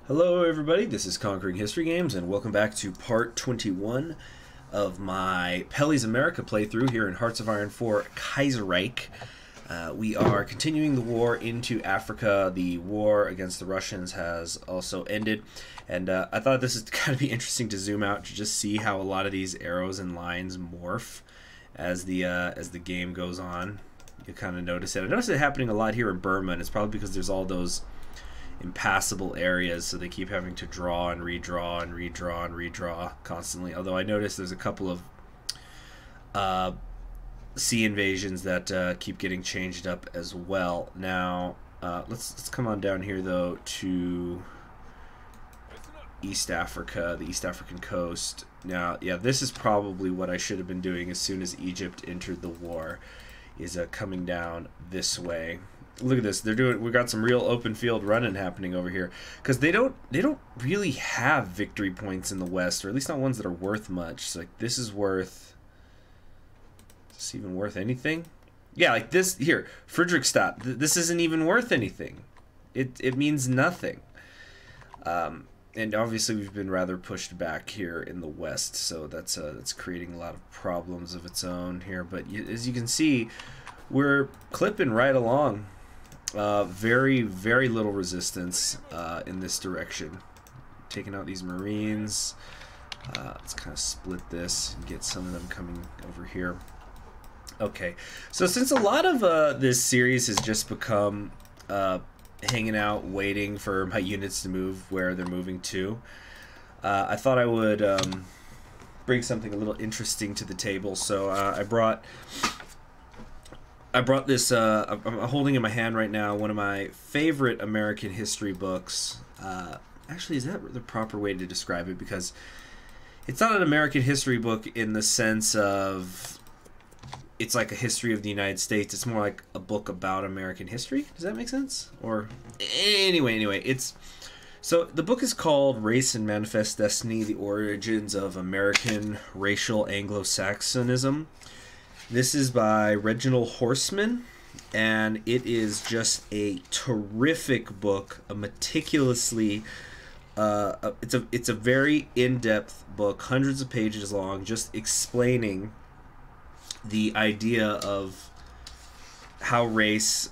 Hello everybody, this is Conquering History Games, and welcome back to part 21 of my Pelley's America playthrough here in Hearts of Iron 4 Kaiserreich. We are continuing the war into Africa. The war against the Russians has also ended, and I thought this is kind of be interesting to zoom out to just see how a lot of these arrows and lines morph as the game goes on. You kind of notice it. I noticed it happening a lot here in Burma, and it's probably because there's all those impassable areas, so they keep having to draw and redraw and redraw and redraw constantly. Although I noticed there's a couple of sea invasions that keep getting changed up as well. Now let's come on down here though to East Africa, the East African coast. Now, yeah, this is probably what I should have been doing as soon as Egypt entered the war, is coming down this way. Look at this. We got some real open field running happening over here, because they don't really have victory points in the West, or at least not ones that are worth much. So, like, this is worth, is this even worth anything? Yeah, like this here, Friedrichstadt. This isn't even worth anything. It means nothing. And obviously we've been rather pushed back here in the West, so that's creating a lot of problems of its own here. But as you can see, we're clipping right along. Very little resistance in this direction. Taking out these Marines. Let's kind of split this and get some of them coming over here. Okay, so since a lot of this series has just become hanging out waiting for my units to move where they're moving to, I thought I would bring something a little interesting to the table. So I brought this, I'm holding in my hand right now one of my favorite American history books. Actually, is that the proper way to describe it? Because it's not an American history book in the sense of it's like a history of the United States. It's more like a book about American history. Does that make sense? Or anyway, so the book is called Race and Manifest Destiny: The Origins of American Racial Anglo-Saxonism. This is by Reginald Horseman, and it is just a terrific book, a meticulously it's a very in-depth book, hundreds of pages long, just explaining the idea of how race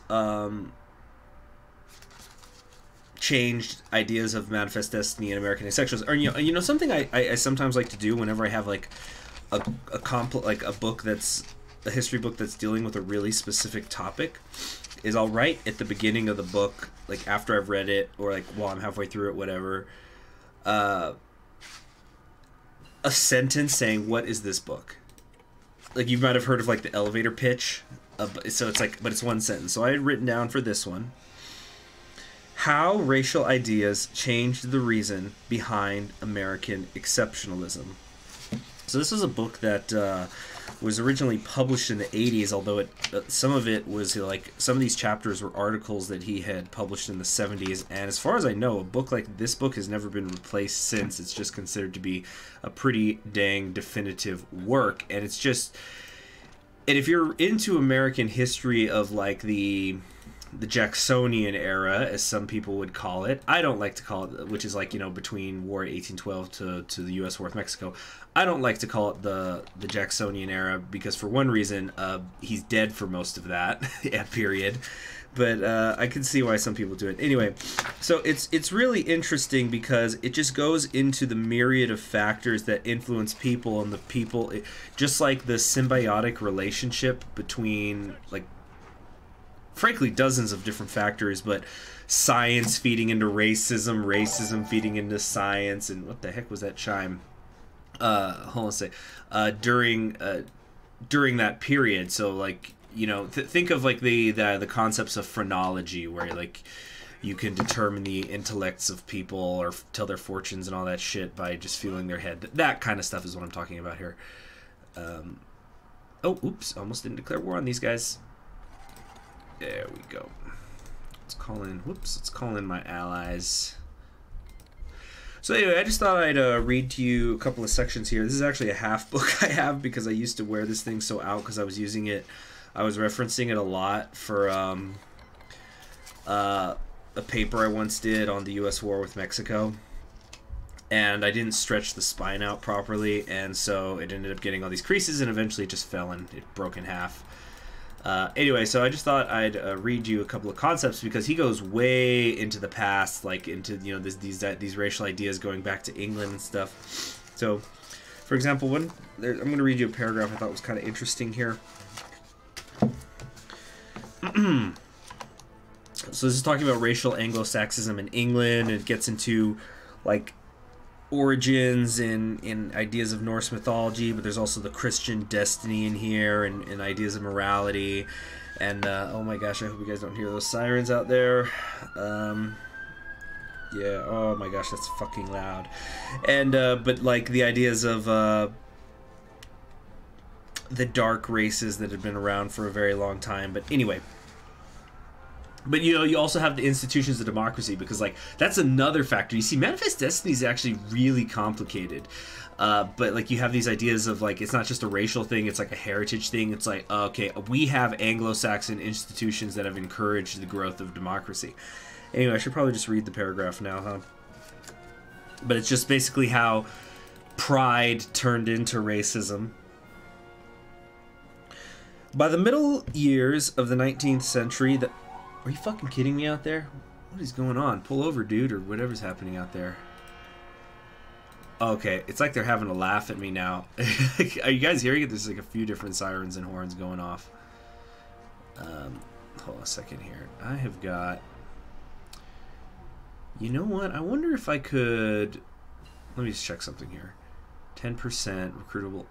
changed ideas of manifest destiny in American sexuals. Or you know something I sometimes like to do whenever I have like a book that's a history book that's dealing with a really specific topic, is I'll write at the beginning of the book, like after I've read it, or like while I'm halfway through it, whatever, a sentence saying, what is this book? Like, you might have heard of like the elevator pitch, so it's like, but it's one sentence. So I had written down for this one: how racial ideas changed the reason behind American exceptionalism. So this was a book that was originally published in the 80s, although some of it was like, some of these chapters were articles that he had published in the 70s, and as far as I know, a book like this book has never been replaced since. It's just considered to be a pretty dang definitive work, and it's just, and if you're into American history of like the Jacksonian era, as some people would call it. I don't like to call it, which is like, you know, between War 1812 to the U.S. War with Mexico. I don't like to call it the Jacksonian era because, for one reason, he's dead for most of that period. But I can see why some people do it. Anyway, so it's really interesting because it just goes into the myriad of factors that influence people, and the people, just like the symbiotic relationship between, like, frankly, dozens of different factors, but science feeding into racism, racism feeding into science, and what the heck was that chime? Hold on a sec. During that period, so like, you know, think of like the concepts of phrenology, where like you can determine the intellects of people or tell their fortunes and all that shit by just feeling their head. That kind of stuff is what I'm talking about here. Oh, oops! Almost didn't declare war on these guys. There we go. Let's call in, let's call in my allies. So anyway, I just thought I'd read to you a couple of sections here. This is actually a half book I have because I used to wear this thing so out because I was using it, I was referencing it a lot for a paper I once did on the U.S. war with Mexico, and I didn't stretch the spine out properly, and so it ended up getting all these creases, and eventually it just fell and it broke in half. Anyway, so I just thought I'd read you a couple of concepts, because he goes way into the past, like into, you know, these racial ideas going back to England and stuff. So, for example, I'm going to read you a paragraph I thought was kind of interesting here. So this is talking about racial Anglo-Saxism in England. It gets into like origins in ideas of Norse mythology, but there's also the Christian destiny in here, and ideas of morality. And oh my gosh, I hope you guys don't hear those sirens out there. Yeah, oh my gosh, that's fucking loud. And but like the ideas of the dark races that have been around for a very long time. But anyway, but you know, you also have the institutions of democracy, because like that's another factor. You see, Manifest Destiny is actually really complicated. But like you have these ideas of like, it's not just a racial thing, it's like a heritage thing. It's like, okay, we have Anglo-Saxon institutions that have encouraged the growth of democracy. Anyway, I should probably just read the paragraph now, huh? But it's just basically how pride turned into racism. By the middle years of the 19th century, are you fucking kidding me out there? What is going on? Pull over, dude, or whatever's happening out there. Okay, it's like they're having a laugh at me now. Are you guys hearing it? There's like a few different sirens and horns going off. Hold on a second here. I have got... You know what? I wonder if I could... Let me just check something here. 10% recruitable...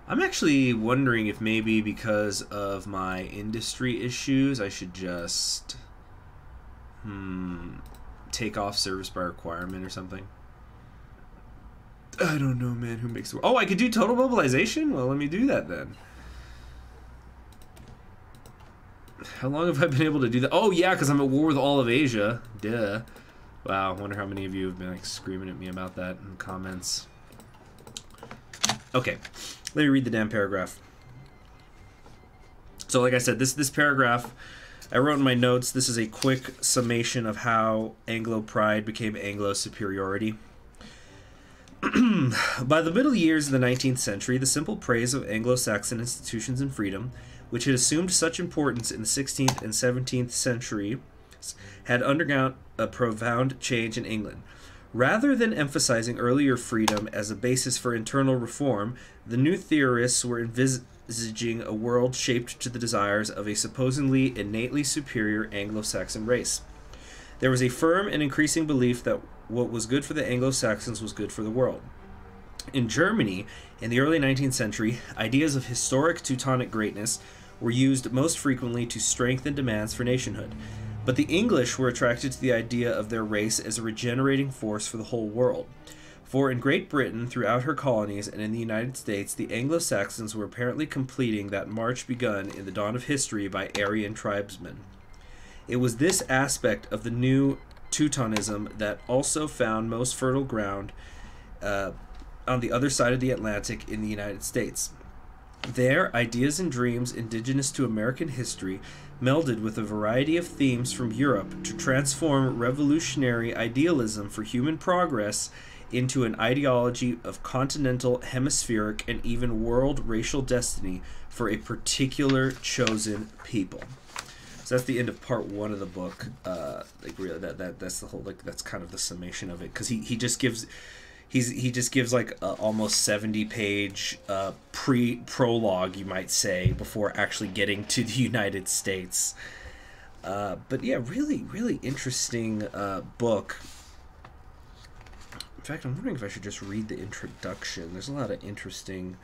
I'm actually wondering if maybe because of my industry issues, I should just take off service by requirement or something. I don't know, man. Who makes the... Oh, I could do total mobilization? Well, let me do that then. How long have I been able to do that? Oh, yeah, because I'm at war with all of Asia. Duh. Wow, I wonder how many of you have been like screaming at me about that in the comments. Okay, let me read the damn paragraph. So like I said, this paragraph, I wrote in my notes, this is a quick summation of how Anglo pride became Anglo superiority. By the middle years of the 19th century, the simple praise of Anglo-Saxon institutions and freedom, which had assumed such importance in the 16th and 17th centuries, had undergone a profound change in England. Rather than emphasizing earlier freedom as a basis for internal reform, the new theorists were envisaging a world shaped to the desires of a supposedly innately superior Anglo-Saxon race. There was a firm and increasing belief that what was good for the Anglo-Saxons was good for the world. In Germany, in the early 19th century, ideas of historic Teutonic greatness were used most frequently to strengthen demands for nationhood. But the English were attracted to the idea of their race as a regenerating force for the whole world. For in Great Britain, throughout her colonies, and in the United States, the Anglo-Saxons were apparently completing that march begun in the dawn of history by Aryan tribesmen. It was this aspect of the new Teutonism that also found most fertile ground on the other side of the Atlantic in the United States. There, ideas and dreams indigenous to American history melded with a variety of themes from Europe to transform revolutionary idealism for human progress into an ideology of continental, hemispheric, and even world racial destiny for a particular chosen people. So that's the end of part one of the book. Like really, that's the whole, like, that's kind of the summation of it, because he just gives like a almost 70-page prologue, you might say, before actually getting to the United States. But yeah, really interesting book. In fact, I'm wondering if I should just read the introduction. There's a lot of interesting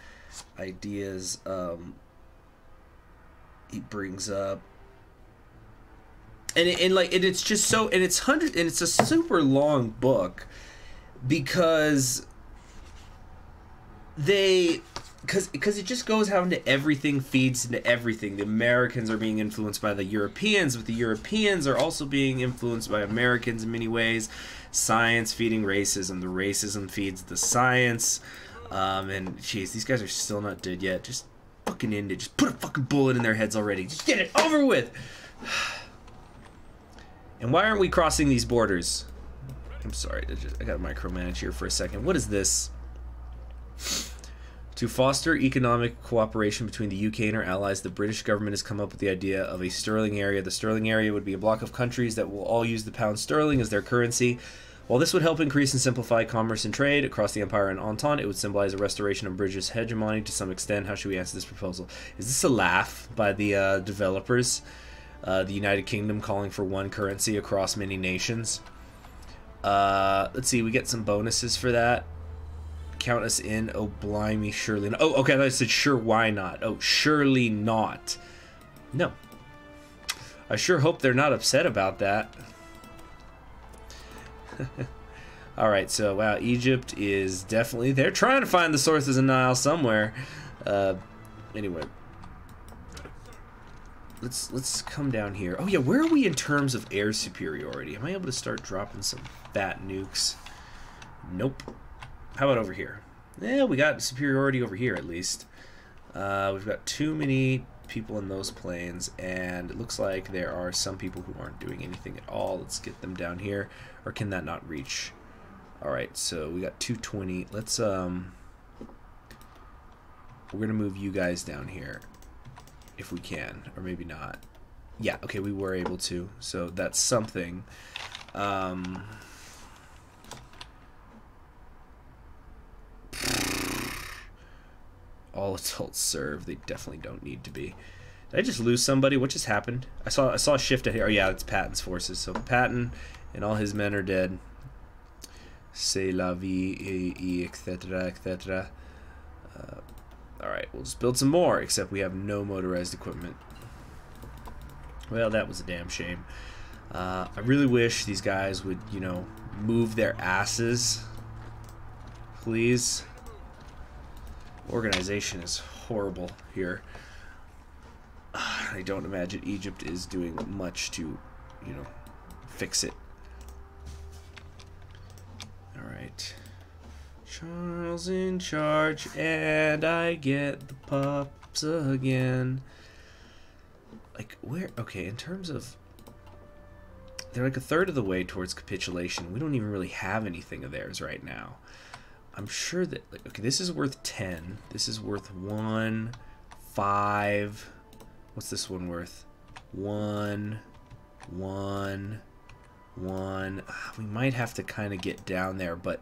ideas he brings up. And it's just so, and it's a super long book, because because it just goes how into everything, feeds into everything. The Americans are being influenced by the Europeans, but the Europeans are also being influenced by Americans in many ways. Science feeding racism, the racism feeds the science. And jeez, these guys are still not dead yet. Just fucking end it. Just put a fucking bullet in their heads already. Just get it over with. And why aren't we crossing these borders? I'm sorry, I got to micromanage here for a second. What is this? To foster economic cooperation between the UK and our allies, the British government has come up with the idea of a sterling area. The sterling area would be a block of countries that will all use the pound sterling as their currency. While this would help increase and simplify commerce and trade across the Empire and Entente, it would symbolize a restoration of British hegemony to some extent. How should we answer this proposal? Is this a laugh by the developers? The United Kingdom calling for one currency across many nations. Let's see, we get some bonuses for that. Count us in. Oh, blimey, surely not. Oh, okay, I thought I said sure, why not? Oh, surely not. No. I sure hope they're not upset about that. Alright, so, wow, Egypt is definitely... They're trying to find the sources of Nile somewhere. Anyway. Let's come down here. Oh, yeah, where are we in terms of air superiority? Am I able to start dropping some fat nukes? Nope. How about over here? Yeah, we got superiority over here, at least. We've got too many people in those planes, and it looks like there are some people who aren't doing anything at all. Let's get them down here. Or can that not reach? Alright, so we got 220. Let's, we're gonna move you guys down here. If we can, or maybe not. Yeah, okay, we were able to, so that's something. All adults serve. They definitely don't need to be. Did I just lose somebody? What just happened? I saw a shift here. Oh yeah, it's Patton's forces. So Patton and all his men are dead. C'est la vie, etc., etc. Alright, we'll just build some more, except we have no motorized equipment. Well, that was a damn shame. I really wish these guys would, you know, move their asses. Please. Organization is horrible here. I don't imagine Egypt is doing much to, you know, fix it. Alright. Charles in charge, and I get the pups again. Like, where? Okay, in terms of... They're like a third of the way towards capitulation. We don't even really have anything of theirs right now. I'm sure that... Like, okay, this is worth 10. This is worth 1, 5... What's this one worth? 1, 1, 1. We might have to kind of get down there, but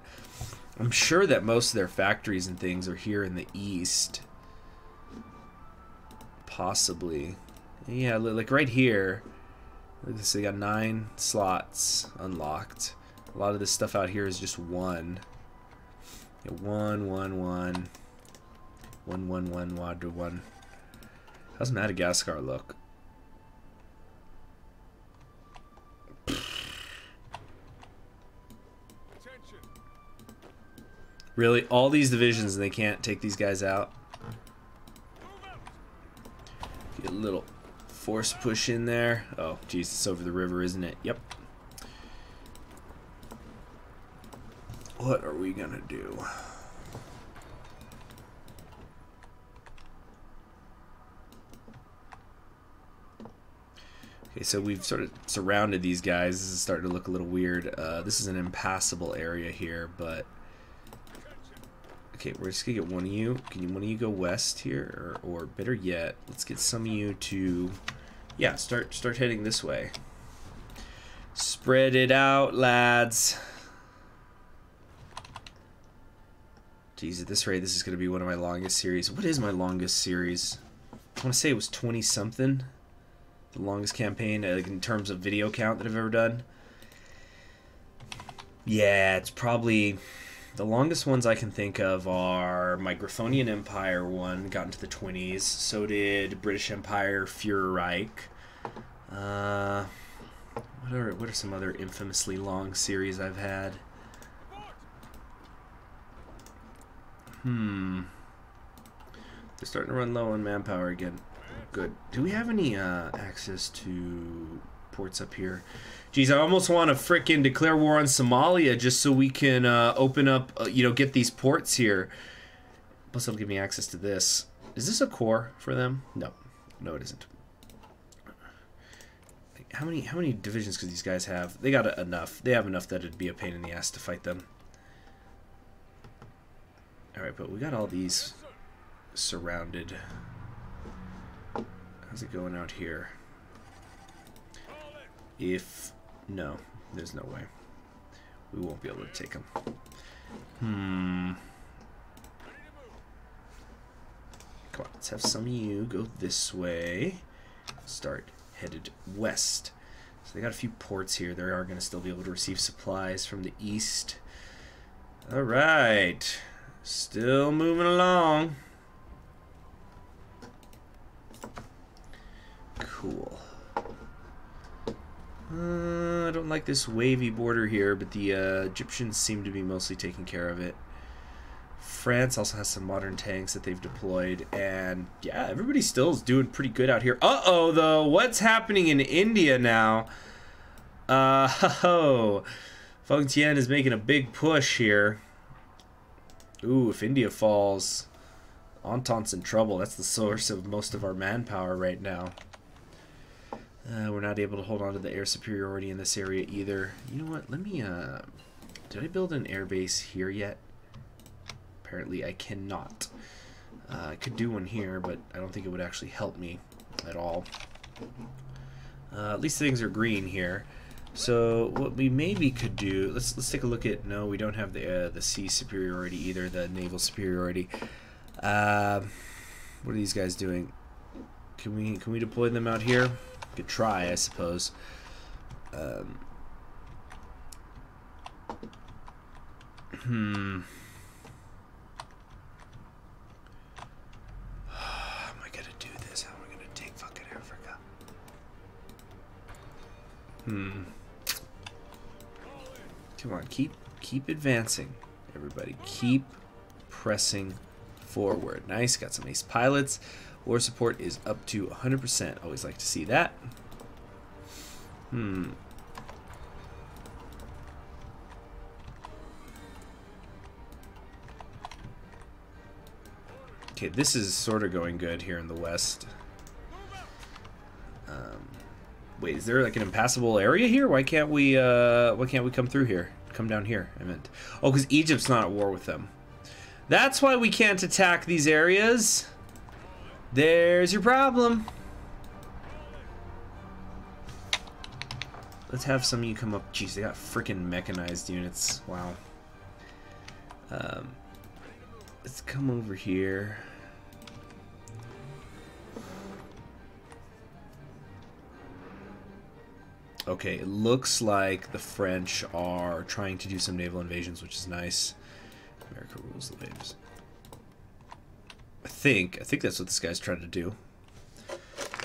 I'm sure that most of their factories and things are here in the east. Possibly. Yeah, like right here. Look at this, they got 9 slots unlocked. A lot of this stuff out here is just 1. Yeah, 1, 1, 1. 1, 1, 1, 1. How's Madagascar look? Really? All these divisions and they can't take these guys out? Get a little force push in there. Oh, geez, it's over the river, isn't it? Yep. What are we gonna do? Okay, so we've sort of surrounded these guys. This is starting to look a little weird. This is an impassable area here, but... Okay, we're just gonna get one of you. Can one of you go west here? Or better yet, let's get some of you to... Yeah, start heading this way. Spread it out, lads. Jeez, at this rate, this is gonna be one of my longest series. What is my longest series? I want to say it was 20-something. The longest campaign, like in terms of video count that I've ever done. Yeah, it's probably... The longest ones I can think of are my Griffonian Empire one, got into the 20s. So did British Empire, Kaiserreich. What are some other infamously long series I've had? They're starting to run low on manpower again. Good. Do we have any access to ports up here? Geez, I almost want to frickin' declare war on Somalia just so we can open up, you know, get these ports here. Plus, it'll give me access to this. Is this a core for them? No. No, it isn't. many divisions could these guys have? They got enough. They have enough that it'd be a pain in the ass to fight them. All right, but we got all these surrounded. How's it going out here? No, there's no way. We won't be able to take them. Come on, let's have some of you go this way. Start headed west. So they got a few ports here. They are going to still be able to receive supplies from the east. All right. Still moving along. Cool. I don't like this wavy border here, but the Egyptians seem to be mostly taking care of it. France also has some modern tanks that they've deployed, and yeah, everybody still is doing pretty good out here. Uh-oh, though, what's happening in India now? Feng Tian is making a big push here. Ooh, if India falls, Entente's in trouble. That's the source of most of our manpower right now. We're not able to hold on to the air superiority in this area either. You know what? Let me, did I build an air base here yet? Apparently I cannot. I could do one here, but I don't think it would actually help me at all. At least things are green here. So what we maybe could do, let's take a look at, no, we don't have the sea superiority either, the naval superiority. What are these guys doing? Can we deploy them out here? Could try, I suppose. What am I gonna do this? How am I gonna take fucking Africa? Come on, keep advancing, everybody. Keep pressing forward. Nice, got some ace pilots. War support is up to 100%. Always like to see that. Okay, this is sort of going good here in the west. Wait, is there like an impassable area here? Why can't we come through here? Come down here, I meant. Oh, because Egypt's not at war with them. That's why we can't attack these areas. There's your problem. Let's have some of you come up. Jeez, they got freaking mechanized units. Wow. Let's come over here. Okay, it looks like the French are trying to do some naval invasions, which is nice. America rules the waves. I think that's what this guy's trying to do.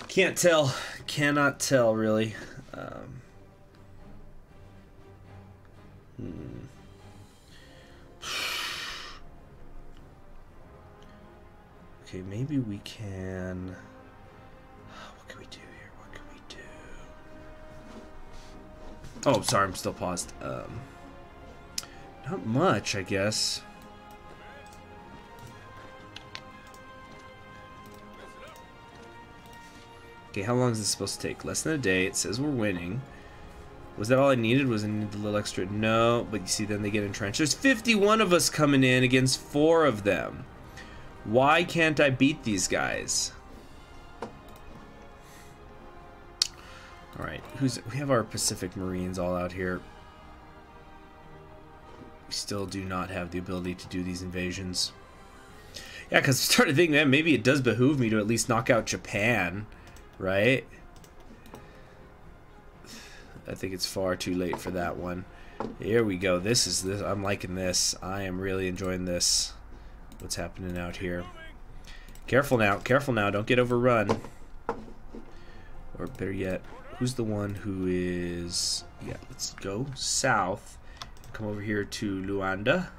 Can't tell. Cannot tell, really. Okay, maybe we can... What can we do here? What can we do? Oh, sorry, I'm still paused. Not much, I guess. Okay, how long is this supposed to take? Less than a day. It says we're winning. Was that all I needed? Was I needed a little extra? No, but you see, then they get entrenched. There's 51 of us coming in against 4 of them. Why can't I beat these guys? All right, we have our Pacific Marines all out here. We still do not have the ability to do these invasions. Yeah, because I started thinking that maybe it does behoove me to at least knock out Japan, right? I think it's far too late for that one. Here we go. This is this. I'm liking this. I am really enjoying this. What's happening out here? Careful now. Careful now. Don't get overrun. Or better yet, who's the one who is... Yeah, let's go south. Come over here to Luanda.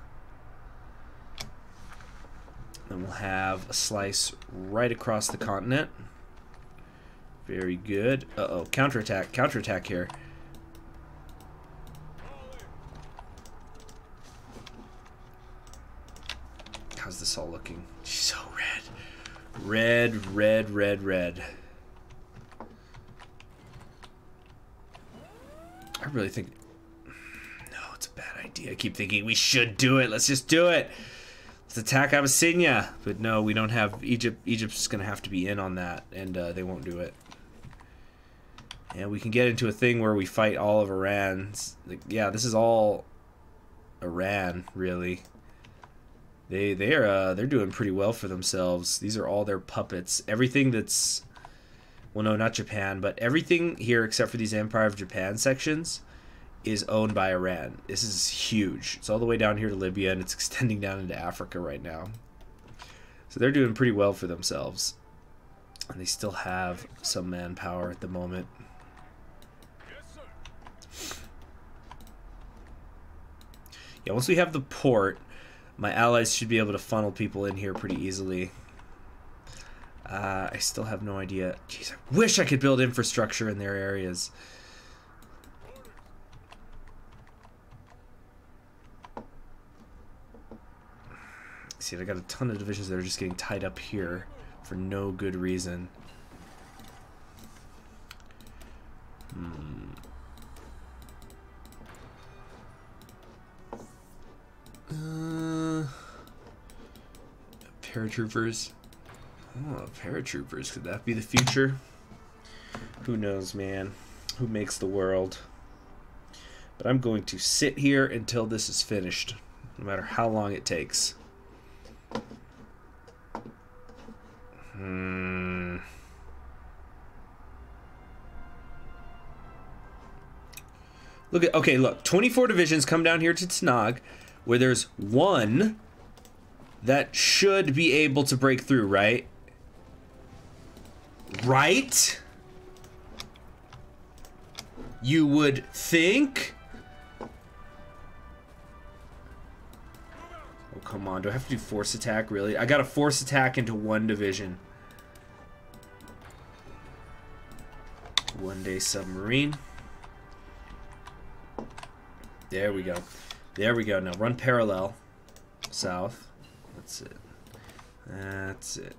Then we'll have a slice right across the continent. Very good. Uh-oh. Counterattack. Counterattack here. How's this all looking? She's so red. Red, red, red, red. really think... No, it's a bad idea. I keep thinking we should do it. Let's just do it. Let's attack Abyssinia. But no, we don't have... Egypt's going to have to be in on that, and they won't do it. And we can get into a thing where we fight all of Iran's... Like, yeah, this is all Iran, really. They're doing pretty well for themselves. These are all their puppets. Everything that's... Well, no, not Japan, but everything here except for these Empire of Japan sections is owned by Iran. This is huge. It's all the way down here to Libya, and it's extending down into Africa right now. So they're doing pretty well for themselves. And they still have some manpower at the moment. Yeah, once we have the port, my allies should be able to funnel people in here pretty easily. I still have no idea. Jeez, I wish I could build infrastructure in their areas. See, I got a ton of divisions that are just getting tied up here for no good reason. Paratroopers. Oh, paratroopers. Could that be the future? Who knows, man? Who makes the world? But I'm going to sit here until this is finished, no matter how long it takes. Look at, okay, look, 24 divisions come down here to Tanag, where there's one that should be able to break through, right? Right? You would think? Oh, come on. Do I have to do force attack, really? I got to force attack into one division. One-day submarine. There we go. There we go. Now run parallel. South. That's it. That's it.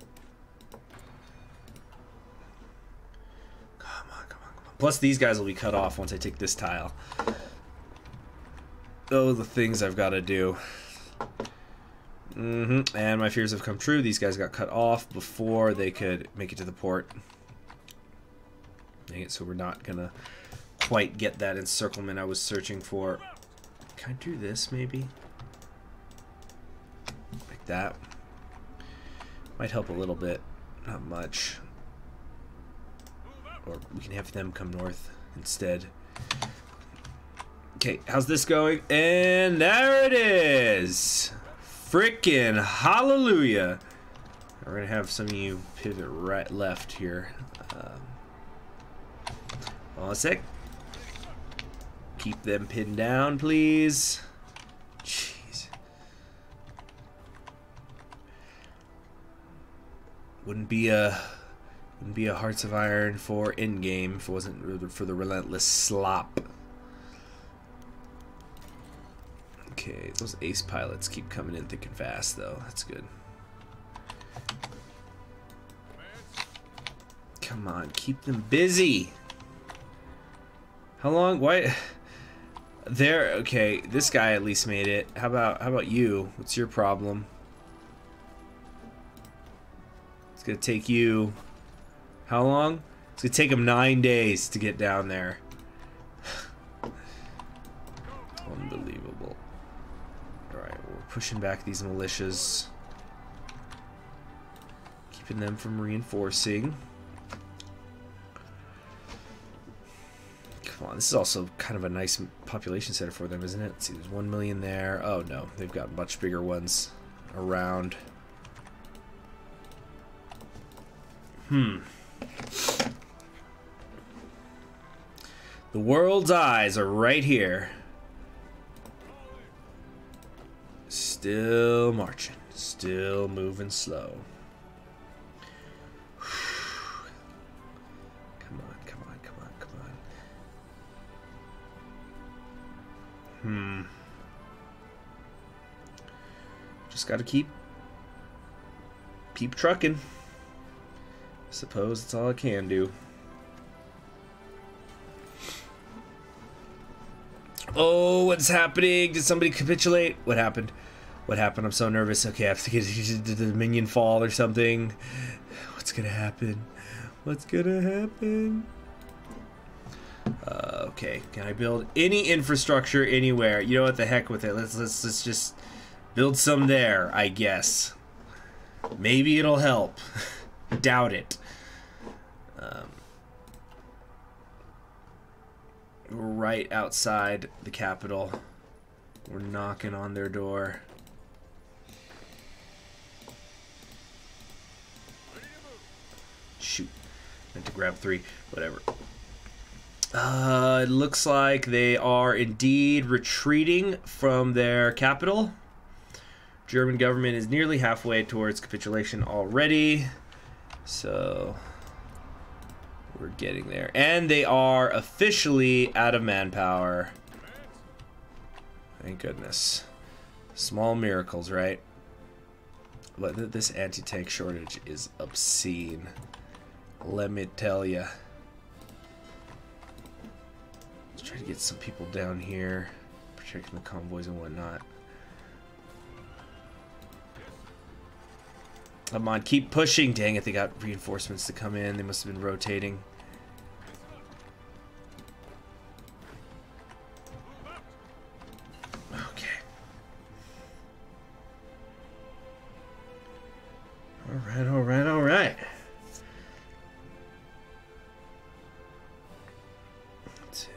Come on, come on, come on. Plus these guys will be cut off once I take this tile. Oh, the things I've got to do. And my fears have come true. These guys got cut off before they could make it to the port. Dang it, so we're not gonna quite get that encirclement I was searching for. Can I do this, maybe? Like that. Might help a little bit. Not much. Or we can have them come north instead. Okay, how's this going? And there it is! Frickin' hallelujah! We're gonna have some of you pivot right left here. Hold on a sec. Keep them pinned down, please. Jeez. Wouldn't be a Hearts of Iron 4 endgame if it wasn't for the relentless slop. Okay, those ace pilots keep coming in thick and fast, though. That's good. Come on, keep them busy. How long? Why? There. Okay, this guy at least made it. How about you? What's your problem? It's gonna take you. How long? It's gonna take him 9 days to get down there. Unbelievable. All right, we're pushing back these militias, keeping them from reinforcing. Come on, this is also kind of a nice population center for them, isn't it? Let's see, there's 1 million there. Oh no, they've got much bigger ones around. The world's eyes are right here. Still marching, still moving slow. Come on, come on, come on, come on. Just gotta keep trucking. Suppose that's all I can do. Oh, what's happening? Did somebody capitulate? What happened? What happened? I'm so nervous. Okay, I have to get the minion fall or something. What's gonna happen? What's gonna happen? Okay, can I build any infrastructure anywhere? You know what? The heck with it. Let's just build some there, I guess. Maybe it'll help. Doubt it. We're right outside the capital. We're knocking on their door. Shoot. Meant to grab 3. Whatever. It looks like they are indeed retreating from their capital. German government is nearly halfway towards capitulation already. So we're getting there. And they are officially out of manpower. Thank goodness. Small miracles, right? But this anti-tank shortage is obscene. Let me tell ya. Let's try to get some people down here, protecting the convoys and whatnot. Come on, keep pushing. Dang it, they got reinforcements to come in. They must have been rotating. Okay. Alright, alright, alright. That's it.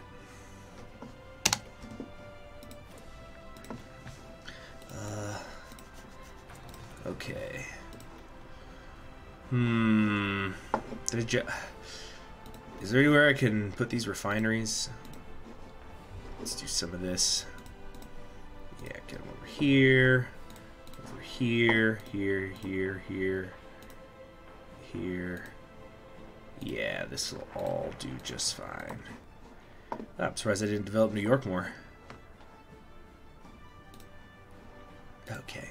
Okay. Is there anywhere I can put these refineries? Let's do some of this. Yeah, get them over here. Over here, here, here. Yeah, this will all do just fine. I'm surprised I didn't develop New York more. Okay.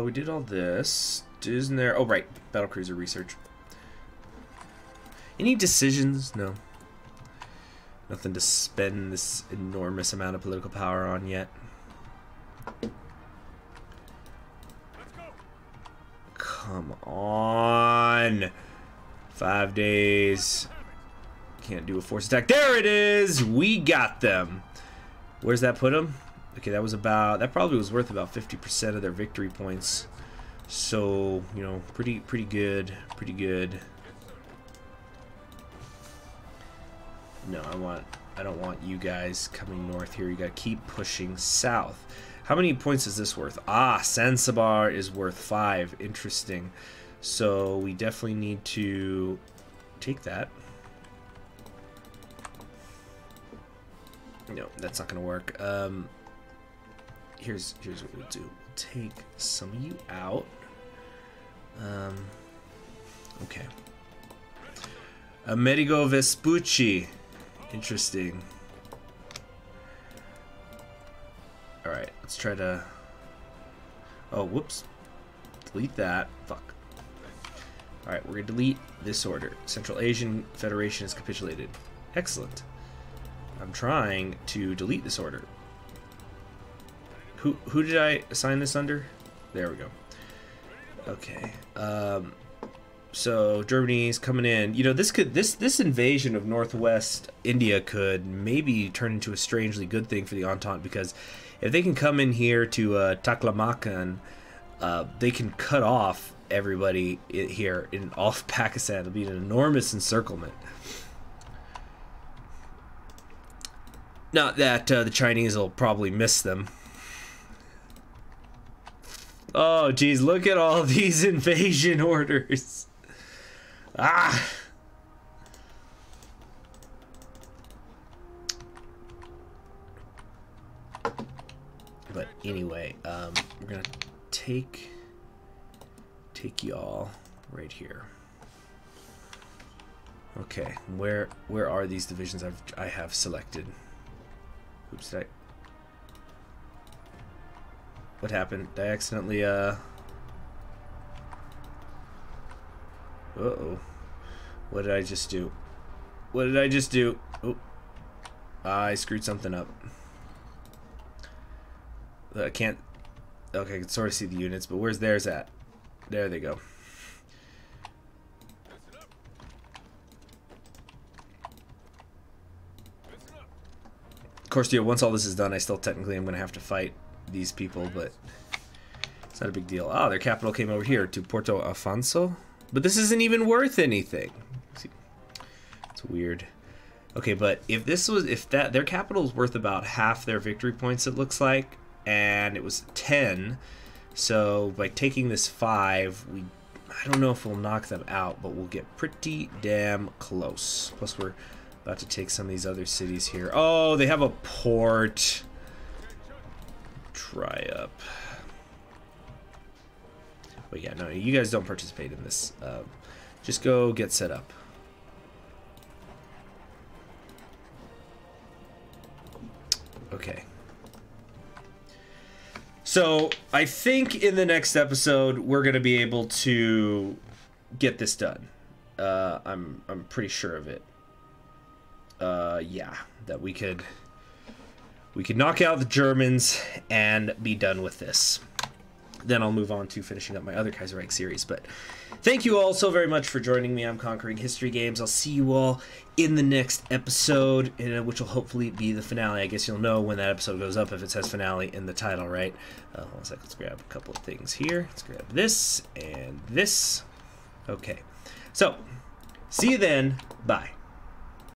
We did all this. Isn't there? Oh, right. Battlecruiser research. Any decisions? No. Nothing to spend this enormous amount of political power on yet. Come on. 5 days. Can't do a force attack. There it is. We got them. Where's that put them? Okay, that was about, that probably was worth about 50% of their victory points. So, you know, pretty good, pretty good. No, I don't want you guys coming north here. You gotta keep pushing south. How many points is this worth? Ah, Zanzibar is worth 5. Interesting. So we definitely need to take that. No, that's not gonna work. Here's what we'll do. We'll take some of you out. Okay. Amerigo Vespucci. Interesting. Alright, let's try to... Oh, whoops. Delete that. Fuck. Alright, we're gonna delete this order. Central Asian Federation has capitulated. Excellent. I'm trying to delete this order. Who did I assign this under? There we go. Okay. So Germany's coming in. You know, this invasion of Northwest India could maybe turn into a strangely good thing for the Entente, because if they can come in here to Taklamakan, they can cut off everybody here in all of Pakistan. It'll be an enormous encirclement. Not that the Chinese will probably miss them. Oh, geez, look at all these invasion orders. Ah! But anyway, we're gonna take y'all right here. Okay, where are these divisions I have selected? Oops, what happened? Did I accidentally, Uh-oh. What did I just do? What did I just do? Oh, I screwed something up. I can't... Okay, I can sort of see the units, but where's theirs at? There they go. Of course, yeah, once all this is done, I still technically am going to have to fight these people, but it's not a big deal. Ah, their capital came over here to Porto Afonso, but this isn't even worth anything. See, it's weird. Okay, but if their capital is worth about half their victory points, it looks like, and it was 10, so by taking this 5, I don't know if we'll knock them out, but we'll get pretty damn close. Plus, we're about to take some of these other cities here. Oh, they have a port. Try up. But yeah, no, you guys don't participate in this. Just go get set up. Okay. So I think in the next episode we're gonna be able to get this done. I'm pretty sure of it. Yeah, that we could knock out the Germans and be done with this. Then I'll move on to finishing up my other Kaiserreich series. But thank you all so very much for joining me. I'm Conquering History Games. I'll see you all in the next episode, which will hopefully be the finale. I guess you'll know when that episode goes up if it says finale in the title, right? Hold on a second. Let's grab a couple of things here. Let's grab this and this. Okay. So, see you then. Bye.